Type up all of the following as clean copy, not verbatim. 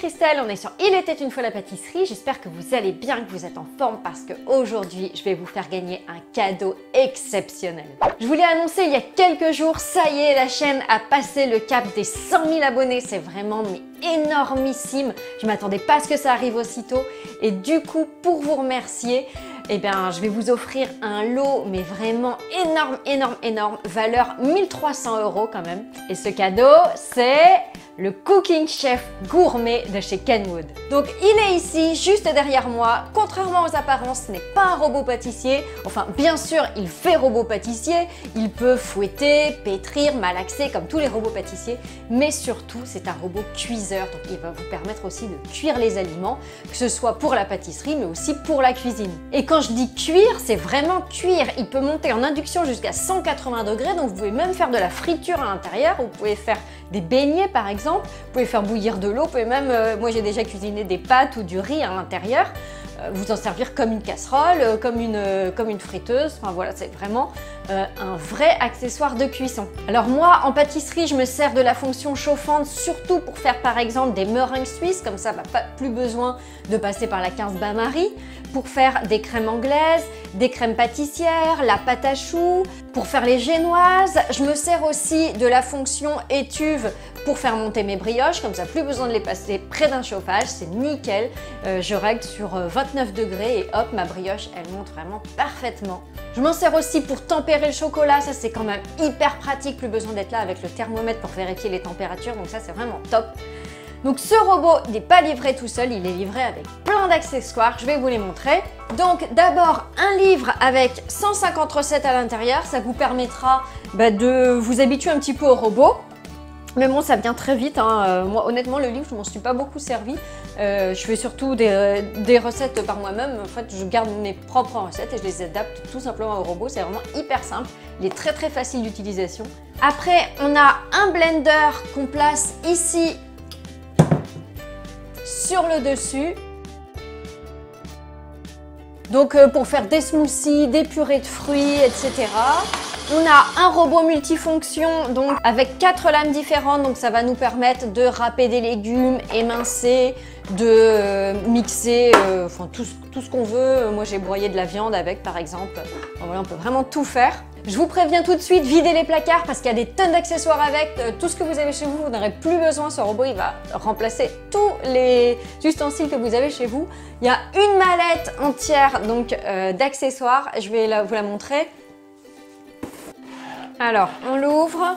Christelle, on est sur Il était une fois la pâtisserie. J'espère que vous allez bien, que vous êtes en forme parce qu'aujourd'hui, je vais vous faire gagner un cadeau exceptionnel. Je vous l'ai annoncé il y a quelques jours, ça y est, la chaîne a passé le cap des 100 000 abonnés. C'est vraiment énormissime. Je ne m'attendais pas à ce que ça arrive aussitôt. Et du coup, pour vous remercier, eh bien, je vais vous offrir un lot, mais vraiment énorme, valeur 1 300 € quand même. Et ce cadeau, c'est le Cooking Chef Gourmet de chez Kenwood. Donc, il est ici, juste derrière moi. Contrairement aux apparences, ce n'est pas un robot pâtissier. Enfin, bien sûr, il fait robot pâtissier. Il peut fouetter, pétrir, malaxer, comme tous les robots pâtissiers. Mais surtout, c'est un robot cuiseur. Donc, il va vous permettre aussi de cuire les aliments, que ce soit pour la pâtisserie, mais aussi pour la cuisine. Et quand je dis cuire, c'est vraiment cuire. Il peut monter en induction jusqu'à 180 degrés. Donc, vous pouvez même faire de la friture à l'intérieur. Vous pouvez faire des beignets, par exemple. Vous pouvez faire bouillir de l'eau. Vous pouvez même, moi j'ai déjà cuisiné des pâtes ou du riz à l'intérieur. Vous en servir comme une casserole, comme une friteuse. Enfin voilà, c'est vraiment un vrai accessoire de cuisson. Alors moi, en pâtisserie, je me sers de la fonction chauffante surtout pour faire par exemple des meringues suisses. Comme ça, pas plus besoin de passer par la 15 bain-marie. Pour faire des crèmes anglaises, des crèmes pâtissières, la pâte à choux. Pour faire les génoises, je me sers aussi de la fonction étuve pour faire monter mes brioches. Comme ça, plus besoin de les passer près d'un chauffage. C'est nickel. Je règle sur 29 degrés et hop, ma brioche, elle monte vraiment parfaitement. Je m'en sers aussi pour tempérer le chocolat. Ça, c'est quand même hyper pratique. Plus besoin d'être là avec le thermomètre pour vérifier les températures. Donc ça, c'est vraiment top. Donc ce robot n'est pas livré tout seul, il est livré avec plein d'accessoires, je vais vous les montrer. Donc d'abord un livre avec 150 recettes à l'intérieur, ça vous permettra de vous habituer un petit peu au robot. Mais bon, ça vient très vite, hein. Moi honnêtement le livre je m'en suis pas beaucoup servi. Je fais surtout des recettes par moi-même. En fait, je garde mes propres recettes et je les adapte tout simplement au robot. C'est vraiment hyper simple. Il est très facile d'utilisation. Après, on a un blender qu'on place ici sur le dessus. Donc pour faire des smoothies, des purées de fruits, etc. On a un robot multifonction donc avec 4 lames différentes, donc ça va nous permettre de râper des légumes, émincer, de mixer, enfin tout ce qu'on veut. Moi j'ai broyé de la viande avec par exemple. Donc, voilà, on peut vraiment tout faire. Je vous préviens tout de suite, videz les placards parce qu'il y a des tonnes d'accessoires avec. Tout ce que vous avez chez vous, vous n'aurez plus besoin. Ce robot, il va remplacer tous les ustensiles que vous avez chez vous. Il y a une mallette entière donc d'accessoires. Je vais vous la montrer. Alors, on l'ouvre.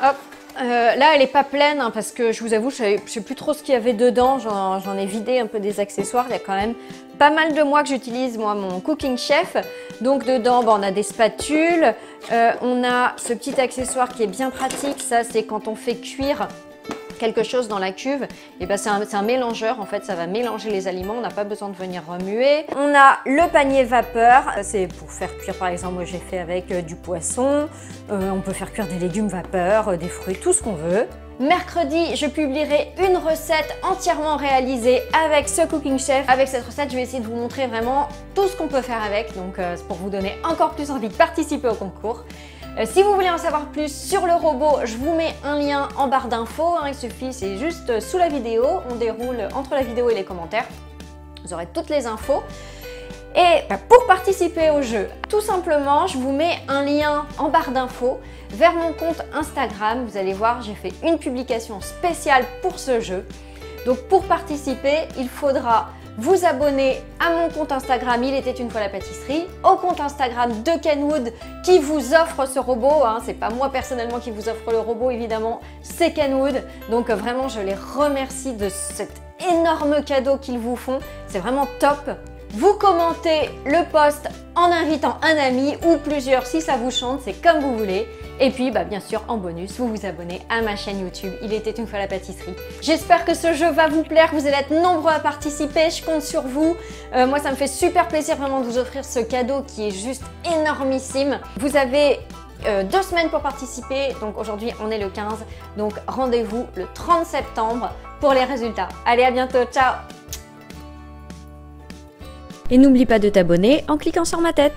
Hop. Là, elle n'est pas pleine hein, parce que je vous avoue, je ne sais plus trop ce qu'il y avait dedans. J'en ai vidé un peu des accessoires. Il y a quand même pas mal de mois que j'utilise moi mon Cooking Chef. Donc dedans, on a des spatules. On a ce petit accessoire qui est bien pratique. Ça, c'est quand on fait cuire quelque chose dans la cuve, et c'est un mélangeur en fait, ça va mélanger les aliments, on n'a pas besoin de venir remuer. On a le panier vapeur, c'est pour faire cuire par exemple, moi j'ai fait avec du poisson, on peut faire cuire des légumes vapeur, des fruits, tout ce qu'on veut. Mercredi, je publierai une recette entièrement réalisée avec ce Cooking Chef. Avec cette recette, je vais essayer de vous montrer vraiment tout ce qu'on peut faire avec, donc c'est pour vous donner encore plus envie de participer au concours. Si vous voulez en savoir plus sur le robot, je vous mets un lien en barre d'infos. Il suffit, c'est juste sous la vidéo. On déroule entre la vidéo et les commentaires. Vous aurez toutes les infos. Et pour participer au jeu, tout simplement, je vous mets un lien en barre d'infos vers mon compte Instagram. Vous allez voir, j'ai fait une publication spéciale pour ce jeu. Donc pour participer, il faudra vous abonner à mon compte Instagram Il était une fois la pâtisserie, au compte Instagram de Kenwood qui vous offre ce robot, hein. C'est pas moi personnellement qui vous offre le robot évidemment, c'est Kenwood. Donc vraiment je les remercie de cet énorme cadeau qu'ils vous font, c'est vraiment top. Vous commentez le post en invitant un ami ou plusieurs si ça vous chante, c'est comme vous voulez. Et puis bien sûr en bonus, vous vous abonnez à ma chaîne YouTube Il était une fois la pâtisserie. J'espère que ce jeu va vous plaire, vous allez être nombreux à participer, je compte sur vous. Moi ça me fait super plaisir vraiment de vous offrir ce cadeau qui est juste énormissime. Vous avez 2 semaines pour participer, donc aujourd'hui on est le 15, donc rendez-vous le 30 septembre pour les résultats. Allez, à bientôt, ciao! Et n'oublie pas de t'abonner en cliquant sur ma tête.